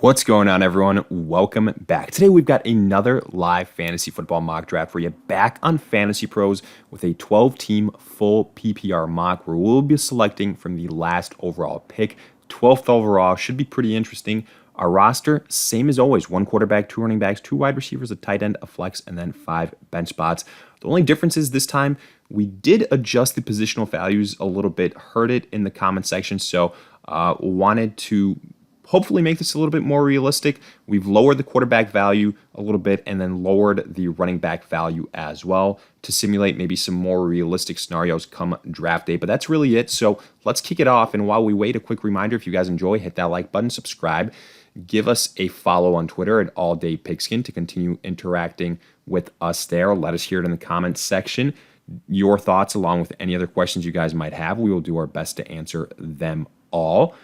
What's going on, everyone? Welcome back. Today we've got another live fantasy football mock draft for you, back on FantasyPros with a 12-team full PPR mock where we'll be selecting from the last overall pick. 12th overall should be pretty interesting. Our roster, same as always, 1 quarterback, 2 running backs, 2 wide receivers, a tight end, a flex, and then 5 bench spots. The only difference is this time we did adjust the positional values a little bit, heard it in the comment section, so wanted to hopefully make this a little bit more realistic. We've lowered the quarterback value a little bit and then lowered the running back value as well to simulate maybe some more realistic scenarios come draft day. But that's really it. So let's kick it off. And while we wait, a quick reminder, if you guys enjoy, hit that like button, subscribe, give us a follow on Twitter at AllDayPigskin to continue interacting with us there. Let us hear it in the comments section. Your thoughts along with any other questions you guys might have. We will do our best to answer them all.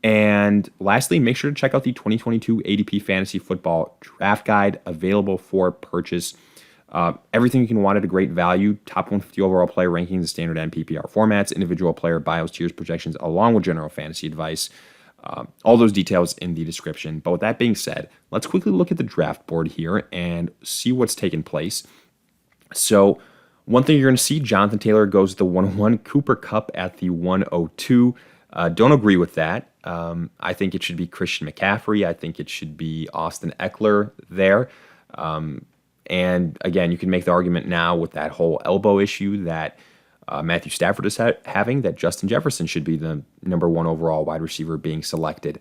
And lastly, make sure to check out the 2022 ADP Fantasy Football Draft Guide available for purchase. Everything you can want at a great value. Top 150 overall player rankings, the standard and PPR formats, individual player bios, tiers, projections, along with general fantasy advice. All those details in the description. But with that being said, let's quickly look at the draft board here and see what's taken place. So one thing you're going to see, Jonathan Taylor goes to the 101, Cooper Kupp at the 102. Don't agree with that. I think it should be Christian McCaffrey. I think it should be Austin Eckler there. And again, you can make the argument now with that whole elbow issue that Matthew Stafford is having, that Justin Jefferson should be the number 1 overall wide receiver being selected.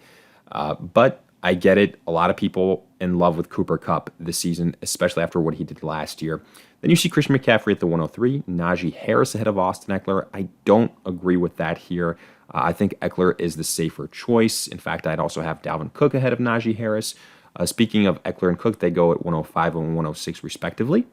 But I get it. A lot of people in love with Cooper Kupp this season, especially after what he did last year. Then you see Christian McCaffrey at the 103, Najee Harris ahead of Austin Eckler. I don't agree with that here. I think Eckler is the safer choice. In fact, I'd also have Dalvin Cook ahead of Najee Harris. Speaking of Eckler and Cook, they go at 105 and 106 respectively.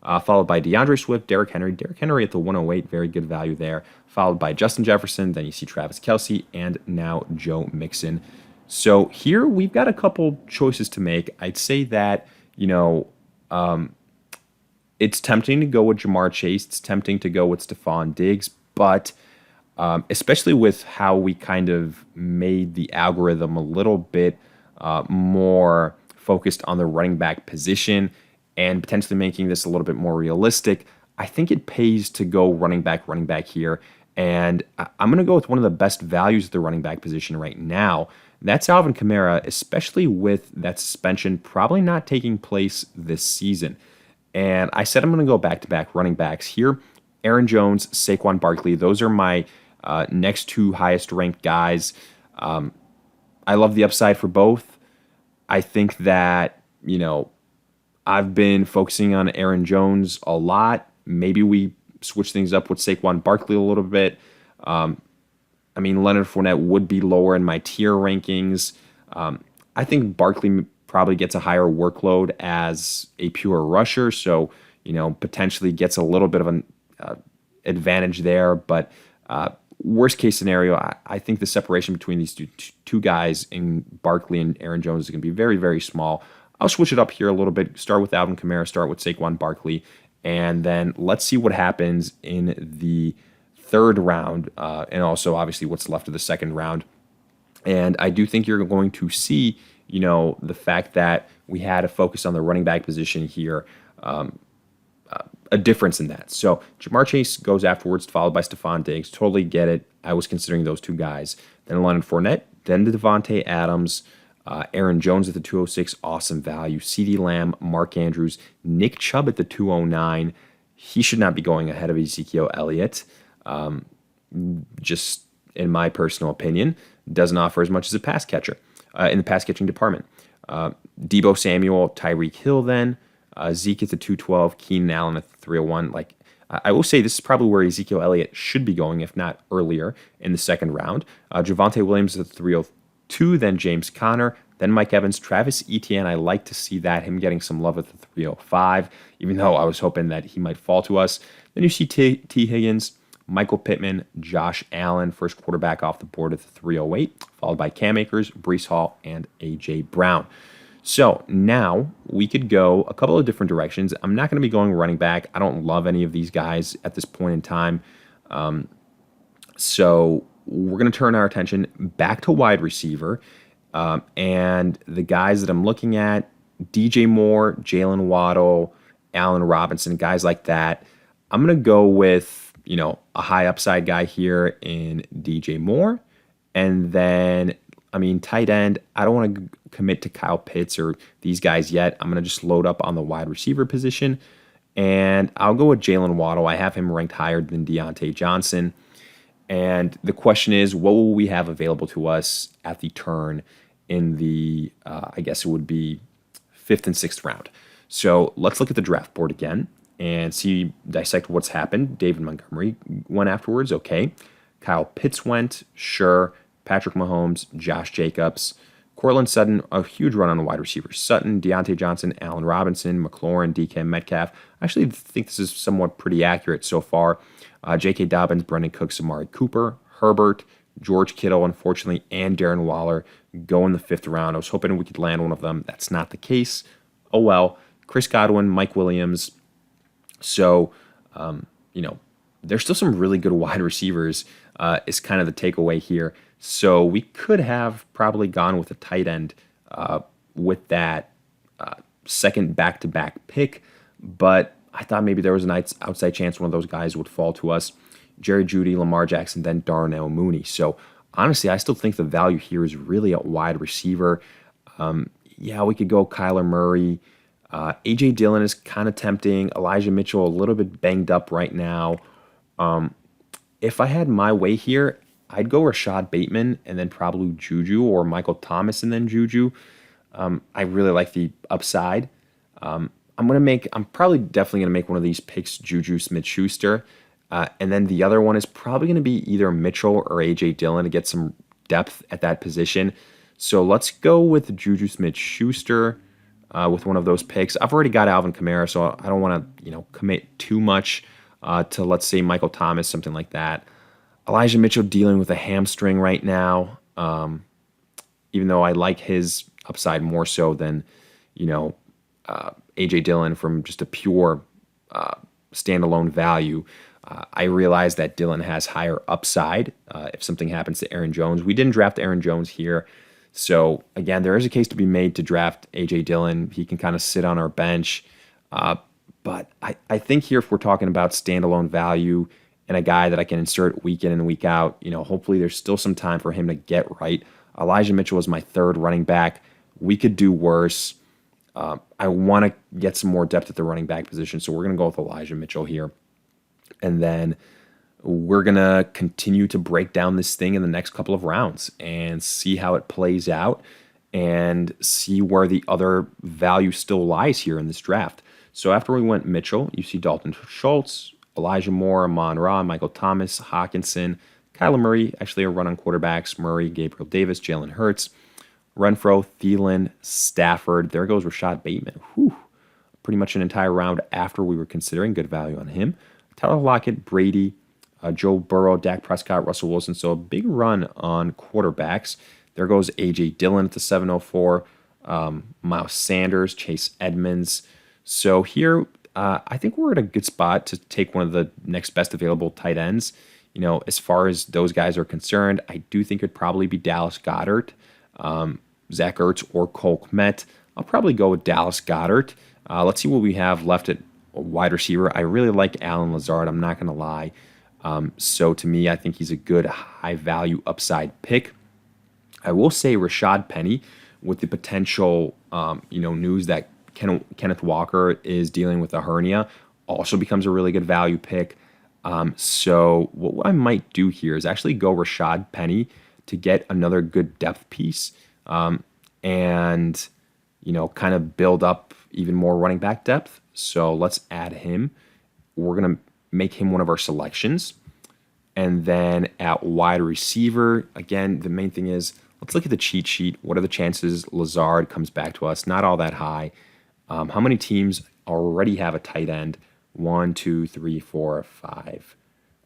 Followed by DeAndre Swift, Derrick Henry. Derrick Henry at the 108, very good value there. Followed by Justin Jefferson. Then you see Travis Kelce and now Joe Mixon. So here we've got a couple choices to make. I'd say that, it's tempting to go with Jamar Chase. It's tempting to go with Stephon Diggs, but especially with how we kind of made the algorithm a little bit more focused on the running back position and potentially making this a little bit more realistic, I think it pays to go running back here. And I'm going to go with one of the best values at the running back position right now. That's Alvin Kamara, especially with that suspension probably not taking place this season. And I said I'm going to go back-to-back running backs here. Aaron Jones, Saquon Barkley, those are my next 2 highest-ranked guys. I love the upside for both. I think that, I've been focusing on Aaron Jones a lot. Maybe we switch things up with Saquon Barkley a little bit. Leonard Fournette would be lower in my tier rankings. I think Barkley probably gets a higher workload as a pure rusher, so potentially gets a little bit of an advantage there. But worst case scenario, I think the separation between these two guys in Barkley and Aaron Jones is going to be very, very small. I'll switch it up here a little bit. Start with Alvin Kamara, start with Saquon Barkley, and then let's see what happens in the 3rd round, and also obviously what's left of the 2nd round. And I do think you're going to see, the fact that we had a focus on the running back position here, a difference in that. So Jamar Chase goes afterwards, followed by Stephon Diggs. Totally get it. I was considering those 2 guys. Then Leonard Fournette, then Devontae Adams, Aaron Jones at the 206, awesome value. CeeDee Lamb, Mark Andrews, Nick Chubb at the 209. He should not be going ahead of Ezekiel Elliott. Just in my personal opinion, doesn't offer as much as a pass catcher in the pass catching department. Deebo Samuel, Tyreek Hill then, Zeke at the 212, Keenan Allen at the 301. I will say this is probably where Ezekiel Elliott should be going, if not earlier in the 2nd round. Javonte Williams at the 302, then James Conner, then Mike Evans, Travis Etienne. I like to see that, him getting some love at the 305, even though I was hoping that he might fall to us. Then you see T. Higgins, Michael Pittman, Josh Allen, first quarterback off the board at the 308, followed by Cam Akers, Breece Hall, and A.J. Brown. So now we could go a couple of different directions. I'm not going to be going running back. I don't love any of these guys at this point in time. So we're going to turn our attention back to wide receiver. And the guys that I'm looking at, DJ Moore, Jalen Waddle, Allen Robinson, guys like that. I'm going to go with, a high upside guy here in DJ Moore. And then, tight end, I don't want to commit to Kyle Pitts or these guys yet. I'm going to just load up on the wide receiver position. And I'll go with Jalen Waddle. I have him ranked higher than Deontay Johnson. And the question is, what will we have available to us at the turn in the, I guess it would be fifth and sixth round. So let's look at the draft board again and dissect what's happened. David Montgomery went afterwards. Okay. Kyle Pitts went. Sure. Patrick Mahomes, Josh Jacobs, Cortland Sutton, a huge run on the wide receivers. Sutton, Deontay Johnson, Allen Robinson, McLaurin, DK Metcalf. I actually think this is somewhat pretty accurate so far. J.K. Dobbins, Brendan Cooks, Amari Cooper, Herbert, George Kittle, unfortunately, and Darren Waller go in the fifth round. I was hoping we could land one of them. That's not the case. Oh well. Chris Godwin, Mike Williams. So, there's still some really good wide receivers is kind of the takeaway here. So we could have probably gone with a tight end with that second back-to-back pick, but I thought maybe there was an outside chance one of those guys would fall to us. Jerry Jeudy, Lamar Jackson, then Darnell Mooney. So honestly, I still think the value here is really a wide receiver. We could go Kyler Murray. A.J. Dillon is kind of tempting. Elijah Mitchell a little bit banged up right now. If I had my way here, I'd go Rashad Bateman and then probably Juju, or Michael Thomas and then Juju. I really like the upside. I'm probably definitely gonna make one of these picks, Juju Smith-Schuster, and then the other one is probably gonna be either Mitchell or AJ Dillon to get some depth at that position. So let's go with Juju Smith-Schuster with one of those picks. I've already got Alvin Kamara, so I don't want to commit too much to, let's say, Michael Thomas, something like that. Elijah Mitchell dealing with a hamstring right now, even though I like his upside more so than, A.J. Dillon from just a pure standalone value. I realize that Dillon has higher upside if something happens to Aaron Jones. We didn't draft Aaron Jones here. So, again, there is a case to be made to draft A.J. Dillon. He can kind of sit on our bench. But I think here if we're talking about standalone value and a guy that I can insert week in and week out, hopefully there's still some time for him to get right. Elijah Mitchell was my third running back. We could do worse. I want to get some more depth at the running back position, so we're going to go with Elijah Mitchell here. And then we're going to continue to break down this thing in the next couple of rounds and see how it plays out and see where the other value still lies here in this draft. So after we went Mitchell, you see Dalton Schultz, Elijah Moore, Amon-Ra, Michael Thomas, Hawkinson, Kyler Murray, actually a run on quarterbacks, Murray, Gabriel Davis, Jalen Hurts, Renfro, Thielen, Stafford. There goes Rashad Bateman. Whew. Pretty much an entire round after we were considering good value on him. Tyler Lockett, Brady, Joe Burrow, Dak Prescott, Russell Wilson. So a big run on quarterbacks. There goes A.J. Dillon at the 704, Miles Sanders, Chase Edmonds. So here, I think we're at a good spot to take one of the next best available tight ends. As far as those guys are concerned, I do think it'd probably be Dallas Goedert, Zach Ertz, or Cole Kmet. I'll probably go with Dallas Goedert. Let's see what we have left at wide receiver. I really like Allen Lazard. I'm not going to lie. So to me, I think he's a good high value upside pick. I will say Rashad Penny, with the potential, news that Kenneth Walker is dealing with a hernia, also becomes a really good value pick. So what I might do here is actually go Rashad Penny to get another good depth piece, and kind of build up even more running back depth. So let's add him. We're gonna make him one of our selections, and then at wide receiver, again, the main thing is let's look at the cheat sheet. What are the chances Lazard comes back to us? Not all that high. How many teams already have a tight end? 1, 2, 3, 4, 5.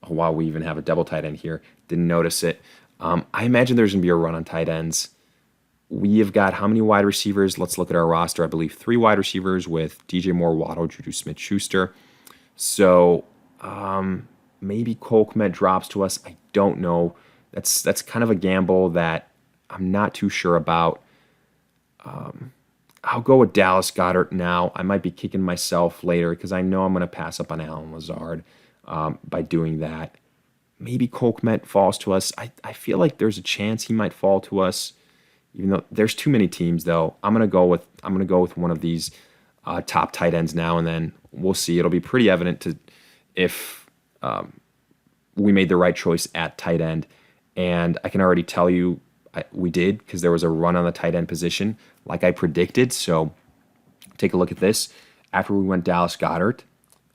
Oh, wow, we even have a double tight end here. Didn't notice it. I imagine there's going to be a run on tight ends. We have got how many wide receivers? Let's look at our roster. I believe 3 wide receivers with DJ Moore, Waddle, Juju Smith-Schuster. So maybe Cole Kmet drops to us. I don't know. That's kind of a gamble that I'm not too sure about. I'll go with Dallas Goedert now. I might be kicking myself later because I know I'm going to pass up on Allen Lazard by doing that. Maybe Cole Kmet falls to us. I feel like there's a chance he might fall to us, even though there's too many teams. Though I'm gonna go with one of these top tight ends now, and then we'll see. It'll be pretty evident to if we made the right choice at tight end, and I can already tell you we did because there was a run on the tight end position like I predicted. So take a look at this. After we went Dallas Goedert,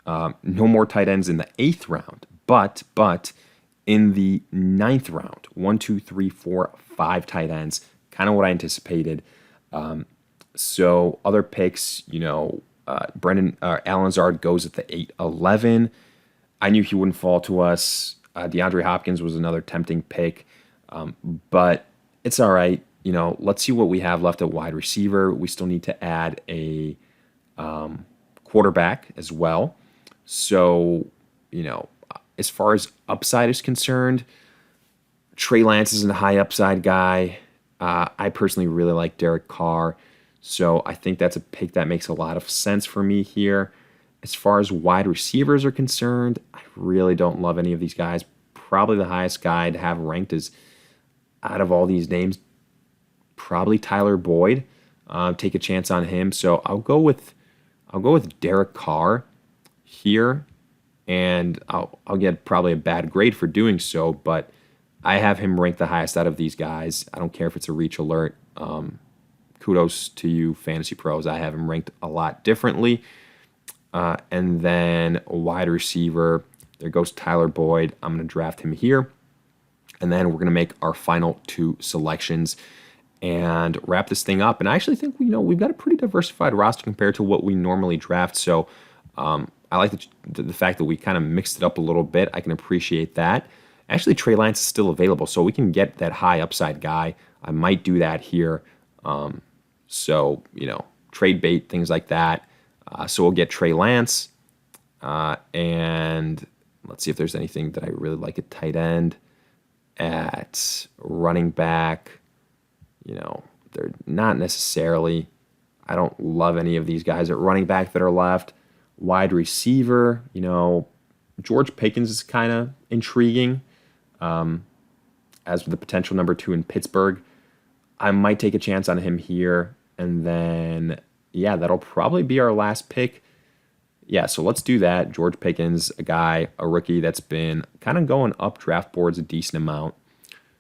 no more tight ends in the 8th round, but in the 9th round, 1, 2, 3, 4, 5 tight ends, kind of what I anticipated. So other picks, Alan Lazard goes at the 8-11. I knew he wouldn't fall to us. DeAndre Hopkins was another tempting pick, but it's all right. Let's see what we have left at wide receiver. We still need to add a quarterback as well. So, as far as upside is concerned, Trey Lance is a high upside guy. I personally really like Derek Carr, so I think that's a pick that makes a lot of sense for me here. As far as wide receivers are concerned, I really don't love any of these guys. Probably the highest guy to have ranked is, out of all these names, probably Tyler Boyd. Take a chance on him. So I'll go with Derek Carr here, and I'll get probably a bad grade for doing so, but I have him ranked the highest out of these guys. I don't care if it's a reach alert. Kudos to you, Fantasy Pros. I have him ranked a lot differently. And then a wide receiver, there goes Tyler Boyd. I'm going to draft him here. And then we're going to make our final 2 selections and wrap this thing up. And I actually think we've got a pretty diversified roster compared to what we normally draft. So I like the fact that we kind of mixed it up a little bit. I can appreciate that. Actually, Trey Lance is still available, so we can get that high upside guy. I might do that here. So, trade bait, things like that. So we'll get Trey Lance. And let's see if there's anything that I really like at tight end. At running back, they're not necessarily. I don't love any of these guys at running back that are left. Wide receiver, George Pickens is kind of intriguing as the potential number 2 in Pittsburgh. I might take a chance on him here. And then, that'll probably be our last pick. Yeah, so let's do that. George Pickens, a rookie that's been kind of going up draft boards a decent amount.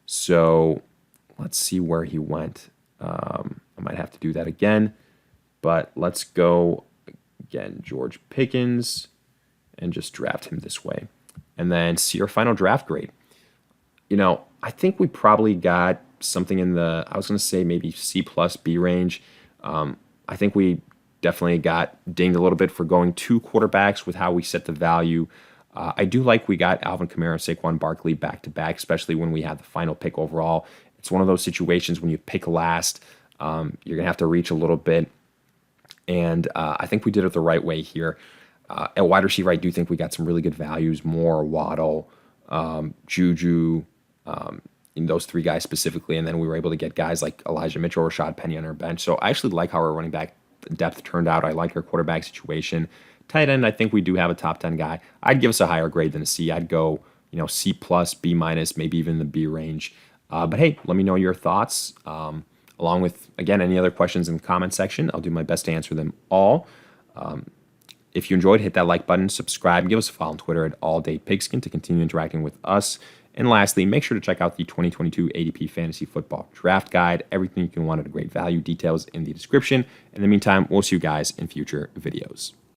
So let's see where he went. I might have to do that again. But let's go again, George Pickens, and just draft him this way. And then see our final draft grade. I think we probably got something in the, I was going to say maybe C plus B range. I think we definitely got dinged a little bit for going 2 quarterbacks with how we set the value. I do like we got Alvin Kamara and Saquon Barkley back-to-back, especially when we had the final pick overall. It's one of those situations when you pick last, you're going to have to reach a little bit. And I think we did it the right way here. At wide receiver, I do think we got some really good values. Moore, Waddle, Juju, in those 3 guys specifically. And then we were able to get guys like Elijah Mitchell or Rashad Penny on our bench. So I actually like how our running back depth turned out. I like our quarterback situation. Tight end, I think we do have a top 10 guy. I'd give us a higher grade than a C. I'd go, C plus, B minus, maybe even the B range. But hey, let me know your thoughts. Along with, again, any other questions in the comment section. I'll do my best to answer them all. If you enjoyed, hit that like button, subscribe, give us a follow on Twitter at AllDayPigskin to continue interacting with us. And lastly, make sure to check out the 2022 ADP Fantasy Football Draft Guide. Everything you can want at a great value. Details in the description. In the meantime, we'll see you guys in future videos.